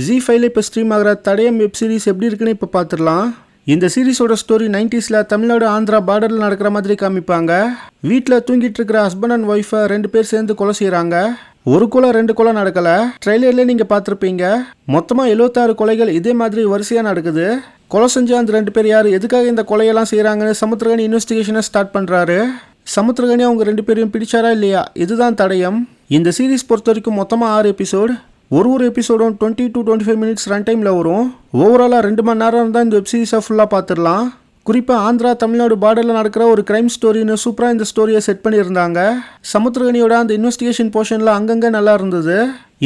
ஜி5ல இப்போ ஸ்ட்ரீம் ஆகிற தடயம் web series எப்படி இருக்குன்னு இப்போ பார்த்துடலாம். இந்த சீரிஸோட ஸ்டோரி 90ஸ்ல தமிழ்நாடு ஆந்திரா பார்டரில் நடக்கிற மாதிரி காமிப்பாங்க. வீட்டில் தூங்கிட்டு இருக்கிற ஹஸ்பண்ட் அண்ட் ஒய்ஃபை 2 பேர் சேர்ந்து கொலை செய்கிறாங்க. ஒரு கொலை 2 கொலை நடக்கல. ட்ரெய்லர்லேயே நீங்கள் பார்த்துருப்பீங்க. மொத்தமாக 76 கொலைகள் இதே மாதிரி வரிசையாக நடக்குது. கொலை செஞ்ச அந்த 2 பேர் யார், எதுக்காக இந்த கொலையெல்லாம் செய்கிறாங்கன்னு சமுத்திரகனி இன்வெஸ்டிகேஷனை ஸ்டார்ட் பண்ணுறாரு. சமுத்திரகனி அவங்க 2 பேரையும் பிடிச்சாரா இல்லையா, இதுதான் தடயம். இந்த சீரிஸ் பொறுத்த வரைக்கும் மொத்தமாக 6 எபிசோடு. ஒரு எபிசோடும் 20 to 25 மினிட்ஸ் ரன் டைமில் வரும். ஓவராலாக 2 மணி நேரம் இருந்தால் இந்த வெப் சீரிஸை ஃபுல்லாக பார்த்துடலாம். குறிப்பாக ஆந்திரா தமிழ்நாடு பார்டரில் நடக்கிற ஒரு கிரைம் ஸ்டோரின்னு சூப்பராக இந்த ஸ்டோரியை செட் பண்ணியிருந்தாங்க. சமுத்திரகனியோட அந்த இன்வெஸ்டிகேஷன் போர்ஷனில் அங்கங்கே நல்லா இருந்தது.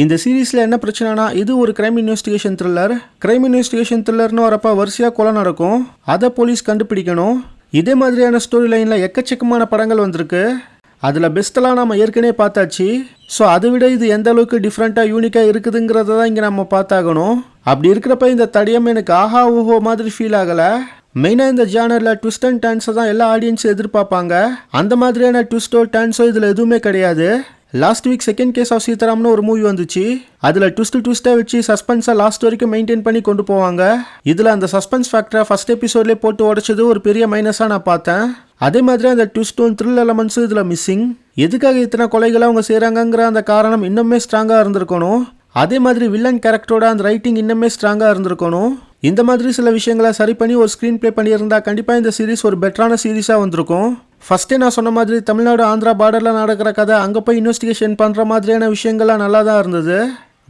இந்த சீரீஸில் என்ன பிரச்சனைனா, இது ஒரு crime investigation thriller. Crime investigation த்ரில்லர்னு வரப்போ வரிசையாக கொலை நடக்கும். அதை போலீஸ் கண்டுபிடிக்கணும். இதே மாதிரியான ஸ்டோரி லைனில் எக்கச்சக்கமான படங்கள் வந்திருக்கு. அதில் பெஸ்ட்டெல்லாம் நம்ம ஏற்கனவே பார்த்தாச்சு. ஸோ அதை விட இது எந்த அளவுக்கு டிஃப்ரெண்ட்டாக யூனிக்காக இருக்குதுங்கிறத தான் இங்கே நம்ம பார்த்தாகணும். அப்படி இருக்கிறப்ப இந்த தடயம் எனக்கு ஆஹா ஊஹோ மாதிரி ஃபீல் ஆகலை. மெயினாக இந்த ஜானரில் ட்விஸ்ட் அண்ட் டர்ன்ஸை தான் எல்லா ஆடியன்ஸும் எதிர்பார்ப்பாங்க. அந்த மாதிரியான ட்விஸ்டோ டர்ன்ஸோ இதில் எதுவுமே கிடையாது. Last week second case of சீதாராம்னு ஒரு மூவி வந்துச்சு. அதில் ட்விஸ்ட்டாக வச்சு சஸ்பென்ஸை லாஸ்ட் வரைக்கும் மெயின்டைன் பண்ணி கொண்டு போவாங்க. இதில் அந்த சஸ்பென்ஸ் ஃபேக்டரை ஃபர்ஸ்ட் எபிசோட்லேயே போட்டு உடைச்சது ஒரு பெரிய மைனஸாக நான் பார்த்தேன். அதே மாதிரி அந்த ட்விஸ்ட்டும் த்ரில் எலமெண்ட்ஸும் இதில் மிஸ்ஸிங். எதுக்காக இத்தனை கொலைகளை அவங்க செய்கிறாங்கங்கிற அந்த காரணம் இன்னுமே ஸ்ட்ராங்காக இருந்திருக்கணும். அதே மாதிரி வில்லன் கேரக்டரோட அந்த ரைட்டிங் இன்னுமே ஸ்ட்ராங்காக இருந்திருக்கணும். இந்த மாதிரி சில விஷயங்களை சரி பண்ணி ஒரு ஸ்க்ரீன் ப்ளே பண்ணியிருந்தா கண்டிப்பாக இந்த சீரிஸ் ஒரு பெட்டரான சீரிஸாக வந்திருக்கும். ஃபர்ஸ்டே நான் சொன்ன மாதிரி தமிழ்நாடு ஆந்திரா பார்டரில் நடக்கிற கதை, அங்கே போய் இன்வெஸ்டிகேஷன் பண்ணுற மாதிரியான விஷயங்கள்லாம் நல்லா தான் இருந்தது.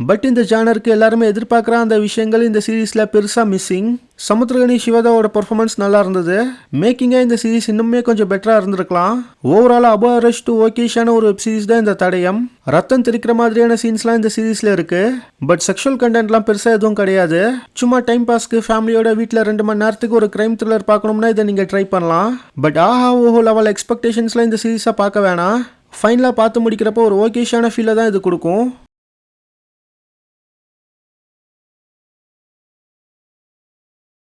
பட் இந்த ஜானருக்கு எல்லாருமே எதிர்பார்க்குற அந்த விஷயங்கள் இந்த சீரீஸில் பெருசாக மிஸ்ஸிங். சமுத்திரகனி சிவதாவோட பர்ஃபார்மன்ஸ் நல்லா இருந்தது. மேக்கிங்காக இந்த சீரீஸ் இன்னுமே கொஞ்சம் பெட்டராக இருந்திருக்கலாம். ஓவராலாக அபோ அரஷ் டு ஓகேஷான ஒரு வெப் சீரிஸ் தான் இந்த தடயம். ரத்தம் தெரிக்கிற மாதிரியான சீன்ஸ்லாம் இந்த சீரீஸில் இருக்கு. பட் செக்ஷுவல் கண்டென்ட்லாம் பெருசாக எதுவும் கிடையாது. சும்மா டைம் பாஸ்க்கு ஃபேமிலியோட வீட்டில் 2 மணி நேரத்துக்கு ஒரு கிரைம் த்ரில்லர் பார்க்கணும்னா இதை நீங்கள் ட்ரை பண்ணலாம். பட் ஆஹா ஓஹோ லெவல் எக்ஸ்பெக்டேஷன்ஸ்லாம் இந்த சீரீஸாக பார்க்க வேணாம். ஃபைனலாக பார்த்து முடிக்கிறப்போ ஒரு ஓகேஷான ஃபீலை தான் இது கொடுக்கும்.